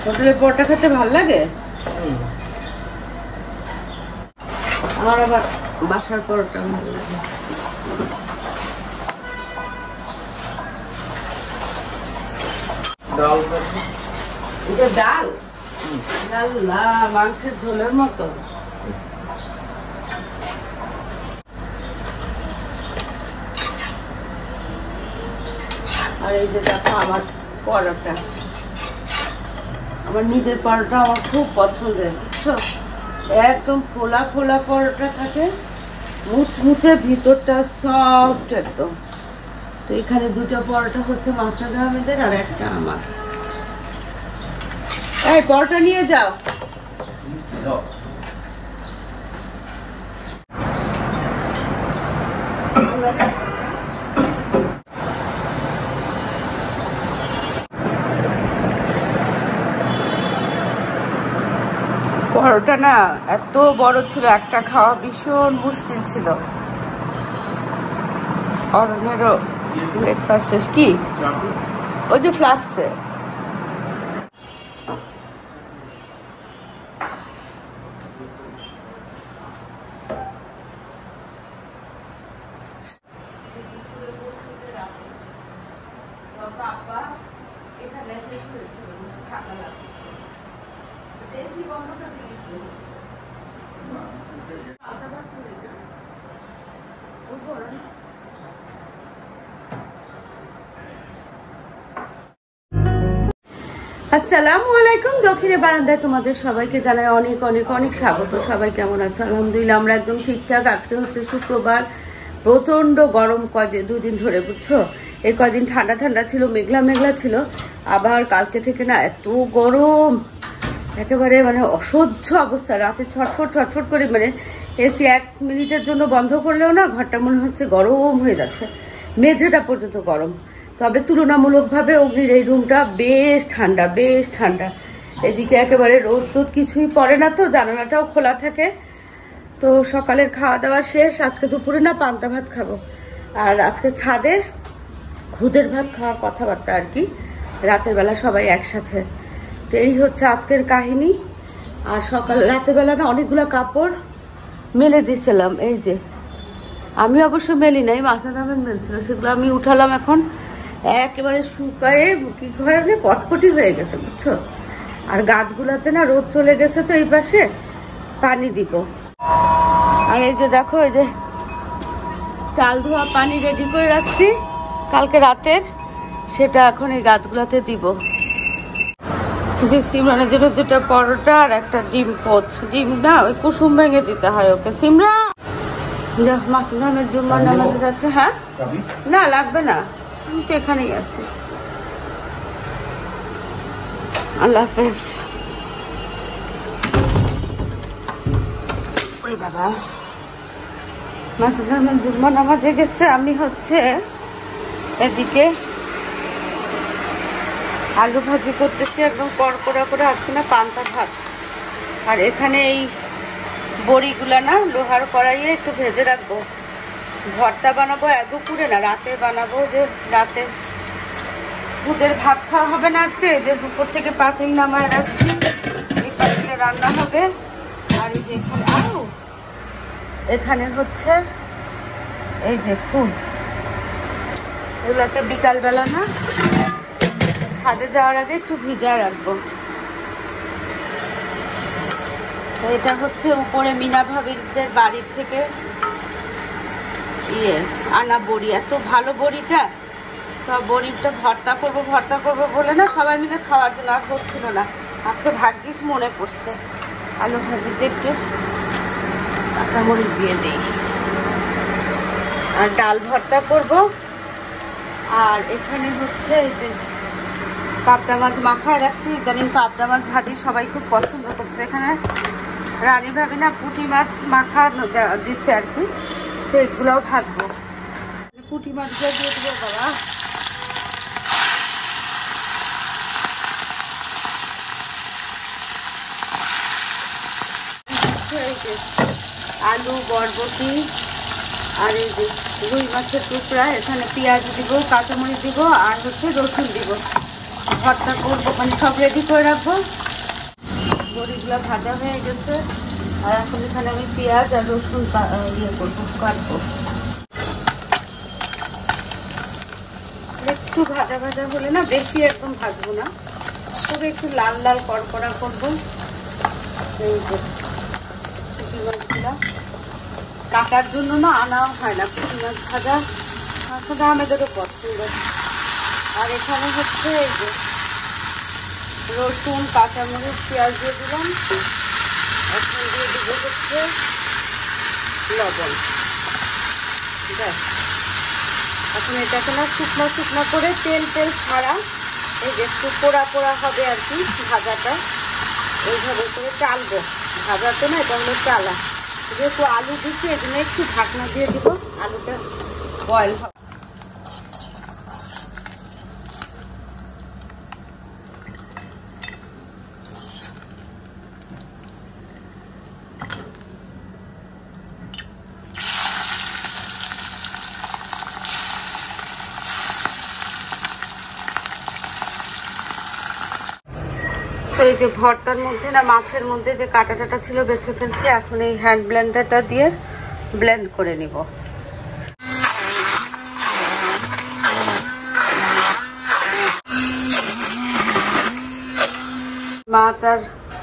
হোটেলের পরোটা খেতে ভালো লাগে। আমার আবার বাসার পরোটা ভালো লাগে। এটা ডাল মাংসের ঝোলের মতো। আর এই যে দেখো আমার পরোটা, আমার নিজের পরোটা আমার খুব পছন্দের, বুঝছো? একদম ফোলা ফোলা পরোটা থাকে, মুচমুচে, ভিতরটা সফট একদম। তো এখানে দুটো পরোটা হচ্ছে মাস্টার আহমেদের আর একটা আমার। এই পরোটা নিয়ে যাও। পরোটা না এত বড় ছিল, একটা খাওয়া ভীষণ মুশকিল ছিল। অরণ্যেরও ব্রেকফাস্ট শেষ। কি ওই যে ফ্লাক্সে আসসালামু আলাইকুম। দক্ষিণে বারান্দায় তোমাদের সবাইকে জানাই অনেক অনেক অনেক স্বাগত। সবাই কেমন আছো? আলহামদুলিল্লাহ আমরা একদম ঠিকঠাক। আজকে হচ্ছে শুক্রবার, প্রচন্ড গরম দুদিন ধরে, বুঝছো? এই কয়দিন ঠান্ডা ঠান্ডা ছিল, মেঘলা মেঘলা ছিল, আবার কালকে থেকে না এত গরম, একেবারে মানে অসহ্য অবস্থা। রাতে ছটফট ছটফট করে, মানে এসি 1 মিনিটের জন্য বন্ধ করলেও না ঘরটা মনে হচ্ছে গরম হয়ে যাচ্ছে, মেঝেটা পর্যন্ত গরম। তবে তুলনামূলকভাবে অগ্নির এই রুমটা বেশ ঠান্ডা, বেশ ঠান্ডা। এদিকে একেবারে রোদ টোদ কিছুই পড়ে না, তো জানালাটাও খোলা থাকে। তো সকালের খাওয়া দাওয়া শেষ। আজকে দুপুরে না পান্তা ভাত খাবো, আর আজকে ছাদে খুদের ভাত খাওয়ার কথাবার্তা আর কি, রাতের বেলা সবাই একসাথে। তো এই হচ্ছে আজকের কাহিনী। আর রাতের বেলা না অনেকগুলো কাপড় মেলে দিয়েছিলাম, এই যে আমি অবশ্য মেলি নাই, মাসুদ আহমেদ মেলছিল, সেগুলো আমি উঠালাম। এখন একেবারে শুকায়ে কি করে কটকটি হয়ে গেছে, বুঝছো? আর গাছগুলাতে না রোদ চলে গেছে, তো এই পাশে পানি দিব। আর এই যে দেখো, এই যে চাল ধোয়া পানি রেডি করে রাখছি কালকে রাতের, সেটা এখন এই গাছগুলাতে দিব। যে সিমরানের জন্য 2টা পরোটা আর একটা ডিম পোচ। ডিম না ওই কুসুম ভেঙে দিতে হয় ওকে। সিমরা যা, মাসুদ আহমেদ জুম্মার নামাজে যাচ্ছে। হ্যাঁ না লাগবে না, আমি তো এখানেই আছি। আল্লাহ হাফেজ। ওরে বাবা, মাসুদ আহমেদ জুম্মার নামাজে গেছে, আমি হচ্ছে এদিকে আলু ভাজি করতেছি একদম কড়কড়া করে। আজকে না পান্তা ভাত। আর এখানে এই বড়িগুলা না লোহার কড়াইয়ে একটু ভেজে রাখবো, ভর্তা বানাবো দুপুরে না, রাতে বানাবো। যে রাতে দুধের ভাত খাওয়া হবে না আজকে, যে উপর থেকে পাতিল নামায় রাখছি, এই পাতিলে রান্না হবে। আর এই যে এখানে হচ্ছে এই যে খুদ, এগুলো একটা বিকালবেলা না ছাদে যাওয়ার আগে একটু ভিজায় রাখবো। তো এটা হচ্ছে উপরে মিনা ভাবিদের বাড়ির থেকে আনা বড়ি, এত ভালো বড়িটা। তো বড়িটা ভর্তা করবো বলে না সবাই মিলে খাওয়ার জন্য, আর হচ্ছিল না। আজকে ভাগ্যিস মনে পড়ছে। আলু ভাজিতে একটু কাঁচামরিচ দিয়ে দিই, আর ডাল ভর্তা করব। আর এখানে হচ্ছে এই যে পাবদা মাছ মাখায় রাখছি, ইদানিং পাবদা মাছ ভাজি সবাই খুব পছন্দ করছে। এখানে রানী ভাবি না পুঁটি মাছ মাখা দিচ্ছে আর কি, তো এগুলোও ভাজবো। পুঁটি মাছগুলো দিয়ে দেবো বাবা। আলু, বরবটি আর এই যে রুই মাছের টুকরা, এখানে পেঁয়াজ দিব, কাঁচামরিচ দিব, আর হচ্ছে রসুন দিব। ভর্তা করবো, মানে সব রেডি করে রাখবো। বড়িগুলো ভাজা হয়ে গেছে, আর এখন এখানে আমি পেঁয়াজ আর রসুন ইয়ে করবো, কাটবো। একটু ভাজা ভাজা হলে না, বেশি একদম ভাজবো না, তবে একটু লাল লাল কড়কড়া করবো। এই যে পুঁটি মাছগুলা কাটার জন্য না আনাও হয় না, পুঁটি মাছ ভাজা আসলে আমাদেরও পছন্দ। আর এখানে হচ্ছে এই যে রসুন, কাঁচামরিচ, পেঁয়াজ দিয়ে দিলাম। এখন দিয়ে দিব হচ্ছে লবণ। এখন এটাকে না শুকনো শুকনো করে তেল ছাড়া এই যে একটু পোড়া পোড়া হবে আর কি ভাজাটা, এইভাবে করে চালবো। ভাজাতে না, এটা হলো চালা। যেহেতু আলু দিচ্ছি এই জন্য একটু ঢাকনা দিয়ে দিব, আলুটা বয়েল হবে। তো এই যে ভর্তার মধ্যে না, মাছের মধ্যে যে কাঁটা ছিল বেছে ফেলছি। এখন এই হ্যান্ড ব্লেন্ডারটা দিয়ে ব্লেন্ড করে নিব। মাছ আর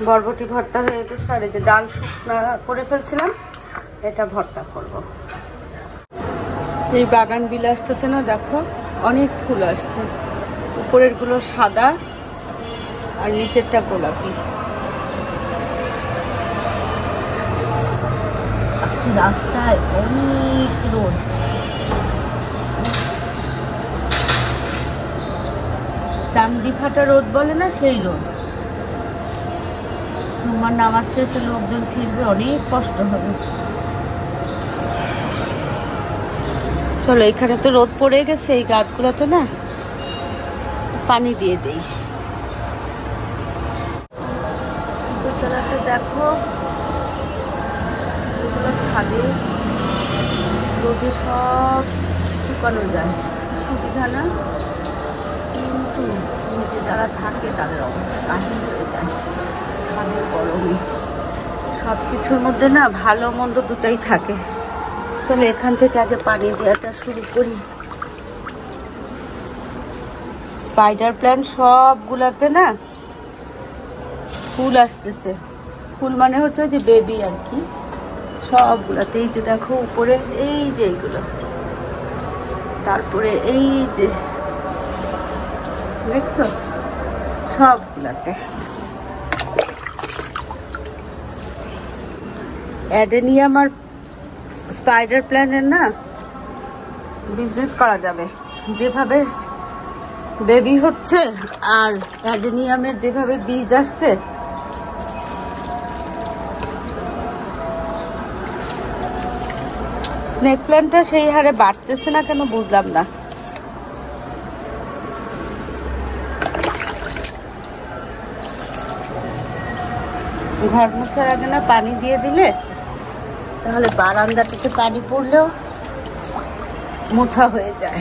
বরবটি ভর্তা হয়ে গেছে, আর এই যে ডাল শুকনা করে ফেলছিলাম, এটা ভর্তা করব। এই বাগান বিলাসটাতে না দেখো অনেক ফুল আসছে, উপরের গুলো সাদা আর নিচেরটা গোলাপি। আজকে রাস্তায় অনেক রোদ, চান্দি ফাটা রোদ বলে না, সেই রোদ। জুম্মার নামাজ শেষে লোকজন ফিরবে, অনেক কষ্ট হবে। চলো, এখানে তো রোদ পড়ে গেছে, এই গাছগুলোতে না পানি দিয়ে দেই। দোতলাতে দেখো এগুলো ছাদে রোদে সব শুকানো যায়, সুবিধা না, কিন্তু নিচে যারা থাকে তাদের অবস্থা কাহিল হয়ে যায় ছাদের গরমে। সব কিছুর মধ্যে না ভালো মন্দ দুটাই থাকে। চলো এখান থেকে আগে পানি দেওয়াটা শুরু করি। স্পাইডার প্ল্যান্ট সবগুলাতে না ফুল আসতেছে। ফুল মানে হচ্ছে যে বেবি আর কি, সবগুলাতে। এই যে দেখো উপরে এই যে এইগুলো, তারপরে এই যে দেখছো সবগুলাতে। অ্যাডেনিয়াম আর স্পাইডার প্ল্যান্টের না বিজনেস করা যাবে, যেভাবে বেবি হচ্ছে আর অ্যাডেনিয়ামের যেভাবে বীজ আসছে। স্নেক প্ল্যান্টটা সেই হারে বাড়তেছে না কেন বুঝলাম না। ঘর মোছার আগে না পানি দিয়ে দিলে তাহলে বারান্দাটাতে পানি পড়লেও মোছা হয়ে যায়।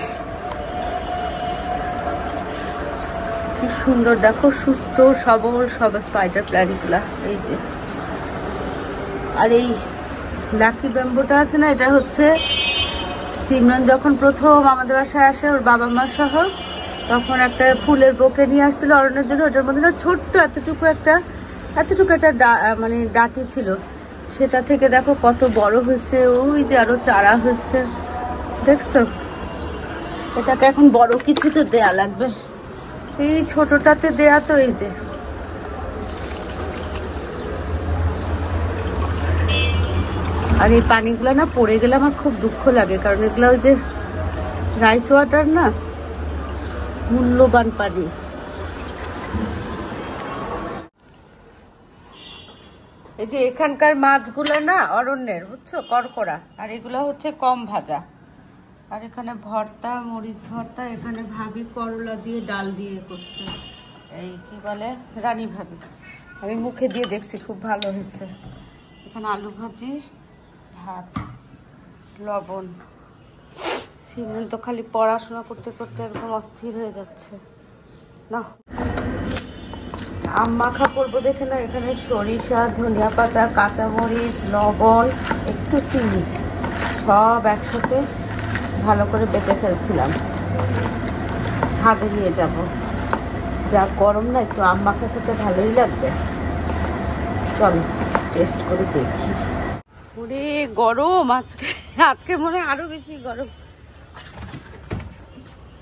কি সুন্দর দেখো, সুস্থ সবল সব স্পাইডার প্ল্যান্ট গুলা। এই যে আর এই লাকি ব্যাম্বুটা আছে না, এটা হচ্ছে সিমরান যখন প্রথম আমাদের বাসায় আসে ওর বাবা মা সহ, তখন একটা ফুলের বোকে নিয়ে আসছিল অরণ্যের জন্য। ওটার মধ্যে না ছোট্ট এতটুকু একটা মানে ডাঁটি ছিল, সেটা থেকে দেখো কত বড় হয়েছে। ওই যে আরো চারা হয়েছে, দেখছো? এটাকে এখন বড় কিছুতে দেয়া লাগবে, এই ছোটটাতে দেয়া তো। এই যে আর এই পানিগুলো না পড়ে গেলে আমার খুব দুঃখ লাগে, কারণ এগুলো ওই যে রাইস ওয়াটার না, মূল্যবান পানি। এই যে এখানকার মাছগুলো না অরণ্যের, বুঝছো, করকরা, আর এগুলো হচ্ছে কম ভাজা। আর এখানে ভর্তা, মরিচ ভর্তা, এখানে ভাবি করলা দিয়ে ডাল দিয়ে করছে, এই কি বলে রানী ভাবি। আমি মুখে দিয়ে দেখছি, খুব ভালো হয়েছে। এখানে আলু ভাজি, ভাত, লবণ। সিমরান তো খালি পড়াশোনা করতে করতে একদম অস্থির হয়ে যাচ্ছে। না আম মাখা করবো দেখে না, এখানে সরিষা, ধনিয়া পাতা, কাঁচামরিচ, লবণ, একটু চিনি সব একসাথে ভালো করে বেটে ফেলছিলাম। ছাদে নিয়ে যাব, যা গরম না, একটু আম মাখা খেতে ভালোই লাগবে। চলো টেস্ট করে দেখি। ওরে গরম আজকে, আজকে মনে হয় আরো বেশি গরম।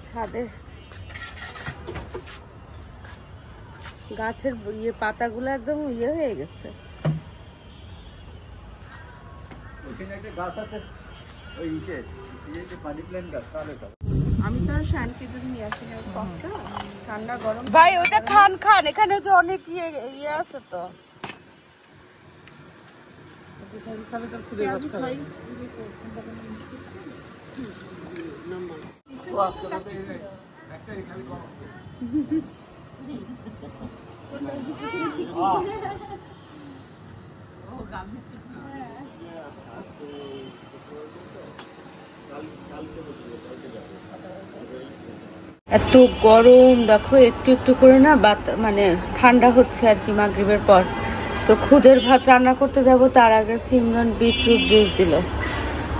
ছাদে গাছের পাতাগুলো একদম হয়ে গেছে। আমি তো আর শানকে যদি নিয়ে আসি না, ঠান্ডা গরম। ভাই ওটা খান খান, এখানে যে অনেক ইয়ে আছে তো। এত গরম দেখো, একটু একটু করে না মানে ঠান্ডা হচ্ছে আর কি মাগরিবের পর। তো খুদের ভাত রান্না করতে যাব, তার আগে সিমরান বিটরুট জুস দিল,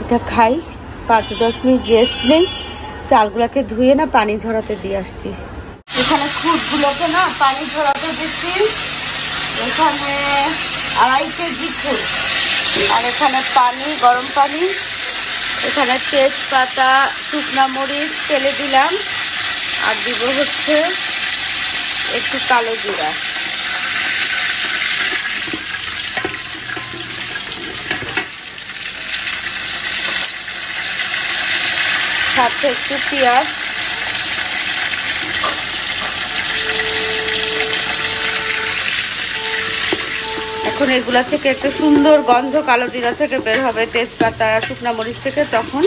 এটা খাই। 5-10 মিনিট রেস্ট নেই, চালগুলোকে ধুয়ে না পানি ঝরাতে দিয়ে আসছি। এখানে খুদগুলোকে না পানি ঝরাতে দিচ্ছি। এখানে 2.5 কেজি খুদ, আর এখানে পানি, গরম পানি। এখানে তেজপাতা, শুকনা মরিচ তেলে দিলাম, আর দিব হচ্ছে একটু কালো জিরা। সাথে একটু পেঁয়াজ। এখন এগুলা থেকে একটা সুন্দর গন্ধ কালো জিরা থেকে বের হবে, তেজপাতা, শুকনা মরিচ থেকে। তখন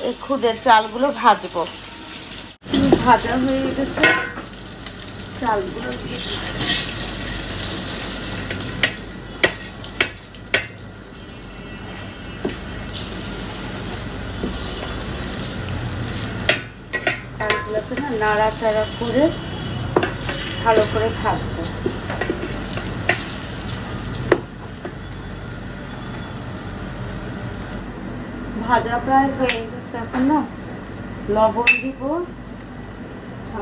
এই খুদের চালগুলো ভাজবো। ভাজা হয়ে গেছে, চালগুলো দিয়ে চালগুলোকে না নাড়াচাড়া করে ভালো করে ভাজবো। ভাজা প্রায় হয়ে গেছে, এখন না লবণ দিব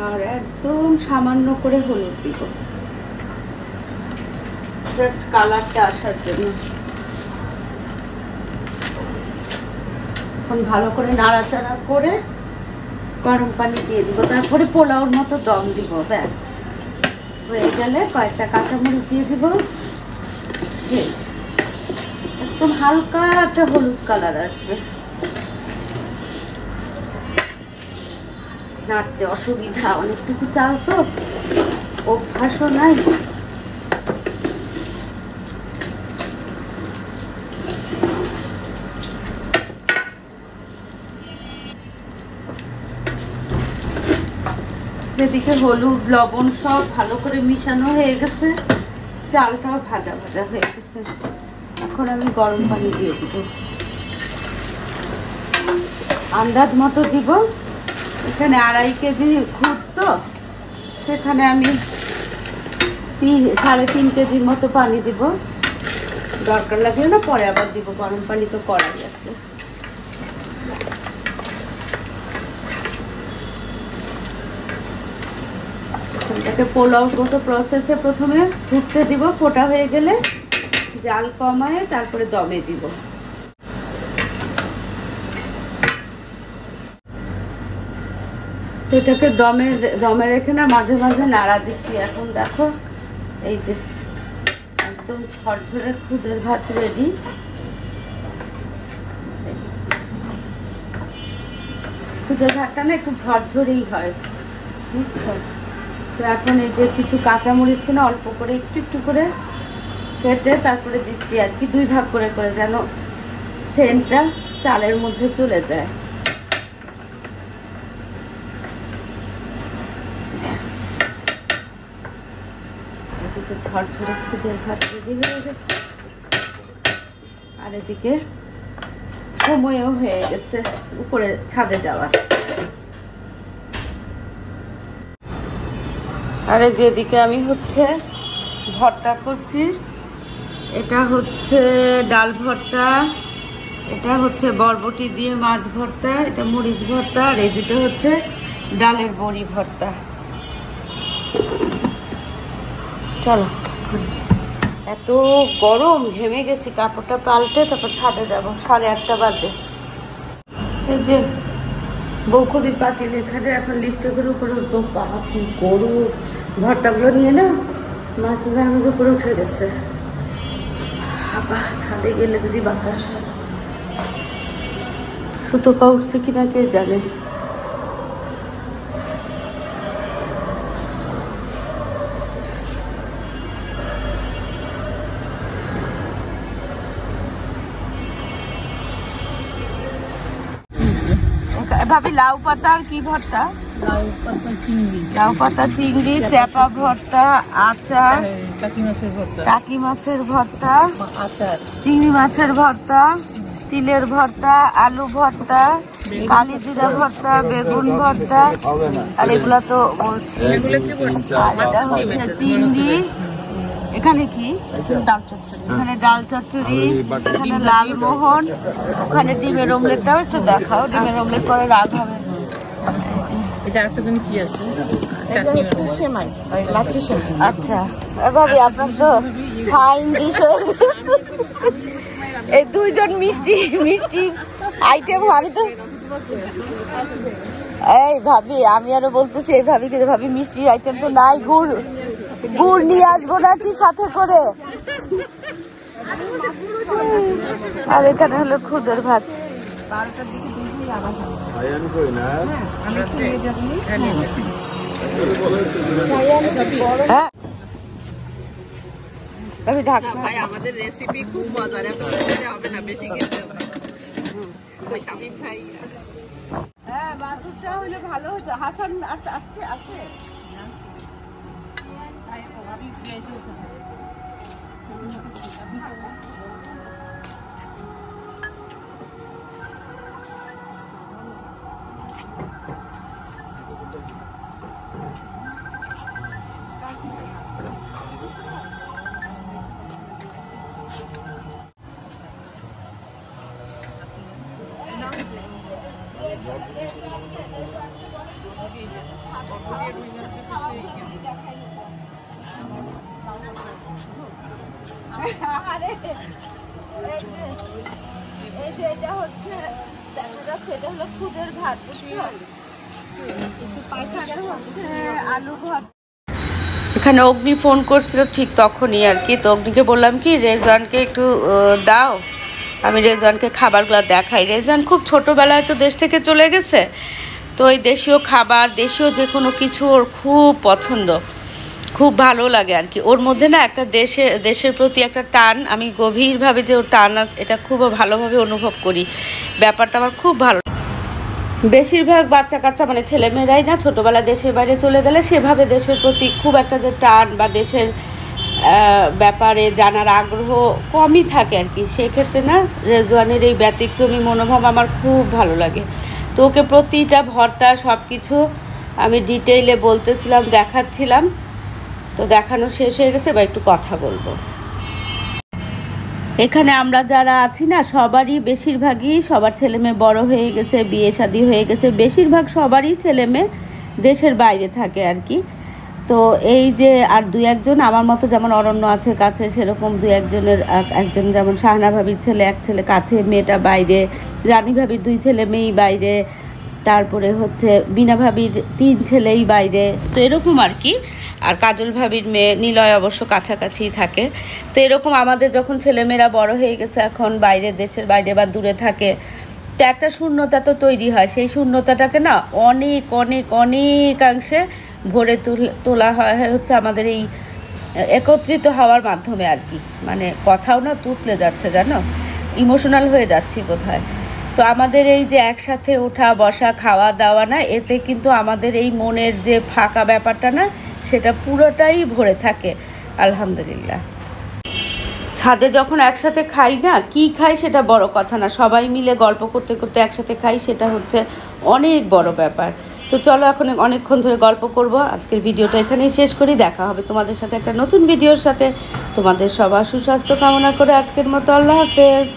আর একদম সামান্য করে হলুদ দিব, জাস্ট কালারটা আসার জন্য। এখন ভালো করে নাড়াচাড়া করে গরম পানি দিয়ে দিব, তারপরে পোলাওর মতো দম দিব। ব্যাস হয়ে গেলে কয়েকটা কাঁচামরিচ দিয়ে দিব, শেষ। একদম হালকা একটা হলুদ কালার আসবে। নাড়তে অসুবিধা, অনেকটুকু চাল তো, অভ্যাসও নাই। এদিকে হলুদ, লবণ সব ভালো করে মিশানো হয়ে গেছে, চালটাও ভাজা ভাজা হয়ে গেছে। এখন আমি গরম পানি দিয়ে দিব, আন্দাজ মতো দিব। এখানে 2.5 কেজি খুদ তো, সেখানে আমি 3.5 কেজির মতো পানি দিব। দরকার লাগলে না পরে আবার দিব, গরম পানি তো করাই আছে। এটাকে পোলাওর মতো প্রসেসে প্রথমে ফুটতে দিব, ফোটা হয়ে গেলে জাল কমায় তারপরে দমে দিব। তো এটাকে দমে রেখে না মাঝে মাঝে নাড়া দিচ্ছি। এখন দেখো এই যে একদম ঝরঝরে খুদের ভাত রেডি। খুদের ভাতটা না একটু ঝরঝরেই হয়, বুঝছো? তো এখন এই যে কিছু কাঁচামরিচ কিনা অল্প করে একটু একটু করে কেটে তারপরে দিচ্ছি আর কি, 2 ভাগ করে করে, যেন সেন্টটা চালের মধ্যে চলে যায়। এদিকে ঝরঝরে খুদের ভাত রেডি হয়ে গেছে, আর এদিকে সময়ও হয়ে গেছে উপরে ছাদে যাওয়ার। আরে যেদিকে আমি হচ্ছে ভর্তা করছি, এটা হচ্ছে ডাল ভর্তা, এটা হচ্ছে বরবটি দিয়ে মাছ ভর্তা, এটা মরিচ ভর্তা, আর এই দুটো হচ্ছে ডালের বড়ি ভর্তা। চলো, এত গরম, ঘেমে গেছি, কাপড়টা পাল্টে তারপর ছাদে যাবো। 8:30 বাজে। এই যে বৌখদির পাতিল, এখানে এখন লিফটে করে উপরে উঠবো। বাবা কি গরু, ভর্তাগুলো নিয়ে না মাছ আমাকে উপরে উঠে গেছে। বাবা ছাদে গেলে যদি বাতাস হয়। সুতো পা উঠছে কিনা কে জানে। ভাবি লাউ পাতা আর কি ভর্তা? লাউ পাতা চিংড়ি, চাপা ভর্তা, আচার, টাকি মাছের ভর্তা, চিংড়ি মাছের ভর্তা, তিলের ভর্তা, আলু ভর্তা, কালি জিরা ভর্তা, বেগুন ভর্তা, আর এগুলা তো বলছি। এটা হচ্ছে চিংড়ি, এখানে কি ডাল চচ্চড়ি, এখানে ডাল চচ্চড়ি, এখানে লালমোহন, ওখানে ডিমের অমলেটটাও একটু দেখাও। ডিমের অমলেট করে রাগ হবে। আচ্ছা ভাবি, আপনার তো ফাইন ডিশ হয়ে গেছে। এই দুইজন মিষ্টি মিষ্টি আইটেম। ভাবি তো, এই ভাবি আমি আরো বলতেছি, এই ভাবি কিন্তু ভাবি মিষ্টি আইটেম তো নাই। গুড় গুড় নিয়ে আসবো নাকি সাথে করে? আর এখানে হলো খুদের ভাত। 12টার দিকে আমাদের রেসিপি খুব মজার, এত হবে না, বেশি খেতে হবে। হ্যাঁ, বাছুরটা হলে ভালো হতো। হাসান আসছে আসছে। এটা হচ্ছে দেখা যাচ্ছে, এটা হলো খুদের ভাত, বুঝছো? আলু ভাত। এখানে অগ্নি ফোন করছিল ঠিক তখনই আর কি। তো অগ্নিকে বললাম কি, রেজওয়ানকে একটু দাও, আমি রেজওয়ানকে খাবারগুলো দেখাই। রেজওয়ান খুব ছোটোবেলায় তো দেশ থেকে চলে গেছে, তো এই দেশীয় খাবার, দেশীয় যে কোনো কিছু ওর খুব পছন্দ, খুব ভালো লাগে আর কি। ওর মধ্যে না একটা দেশের প্রতি একটা টান, আমি গভীরভাবে যে ওর টান, এটা খুব ভালোভাবে অনুভব করি। ব্যাপারটা আমার খুব ভালো। বেশিরভাগ বাচ্চা কাচ্চা মানে ছেলেমেয়েরাই না ছোটোবেলায় দেশের বাইরে চলে গেলে সেভাবে দেশের প্রতি খুব একটা যে টান বা দেশের ব্যাপারে জানার আগ্রহ কমই থাকে আর কি। সেক্ষেত্রে না রেজওয়ানের এই ব্যতিক্রমী মনোভাব আমার খুব ভালো লাগে। তো ওকে প্রতিটা ভর্তা সব কিছু আমি ডিটেইলে বলতেছিলাম, দেখাচ্ছিলাম। তো দেখানো শেষ হয়ে গেছে, এবার একটু কথা বলবো। এখানে আমরা যারা আছি না সবারই বেশিরভাগই, সবার ছেলে মেয়ে বড় হয়ে গেছে, বিয়ে শাদী হয়ে গেছে, বেশিরভাগ সবারই ছেলে মেয়ে দেশের বাইরে থাকে আর কি। তো এই যে আর দুই একজন আমার মতো যেমন অরণ্য আছে কাছে, সেরকম দুই একজনের, একজন যেমন শাহনা ভাবির ছেলে, এক ছেলে কাছে, মেয়েটা বাইরে, রানী ভাবির 2 ছেলে মেয়েই বাইরে, তারপরে হচ্ছে বিনা ভাবির 3 ছেলেই বাইরে, তো এরকম আর কি। আর কাজল ভাবির মেয়ে নিলয় অবশ্য কাছাকাছি থাকে। তো এরকম আমাদের যখন ছেলেমেয়েরা বড় হয়ে গেছে, এখন বাইরে, দেশের বাইরে বা দূরে থাকে, তো একটা শূন্যতা তো তৈরি হয়। সেই শূন্যতাটাকে না অনেক অনেক অনেকাংশে ভরে তোলা হয় হচ্ছে আমাদের এই একত্রিত হওয়ার মাধ্যমে আর কি। মানে কথাও না তুতলে যাচ্ছে, জানো, ইমোশনাল হয়ে যাচ্ছি বোধহয়। তো আমাদের এই যে একসাথে ওঠা বসা খাওয়া দাওয়া না, এতে কিন্তু আমাদের এই মনের যে ফাঁকা ব্যাপারটা না, সেটা পুরোটাই ভরে থাকে আলহামদুলিল্লাহ। ছাদে যখন একসাথে খাই না, কি খাই সেটা বড় কথা না, সবাই মিলে গল্প করতে করতে একসাথে খাই, সেটা হচ্ছে অনেক বড় ব্যাপার। তো চলো এখন অনেকক্ষণ ধরে গল্প করব, আজকের ভিডিওটা এখানেই শেষ করি। দেখা হবে তোমাদের সাথে একটা নতুন ভিডিওর সাথে। তোমাদের সবার সুস্বাস্থ্য কামনা করে আজকের মতো আল্লাহ হাফেজ।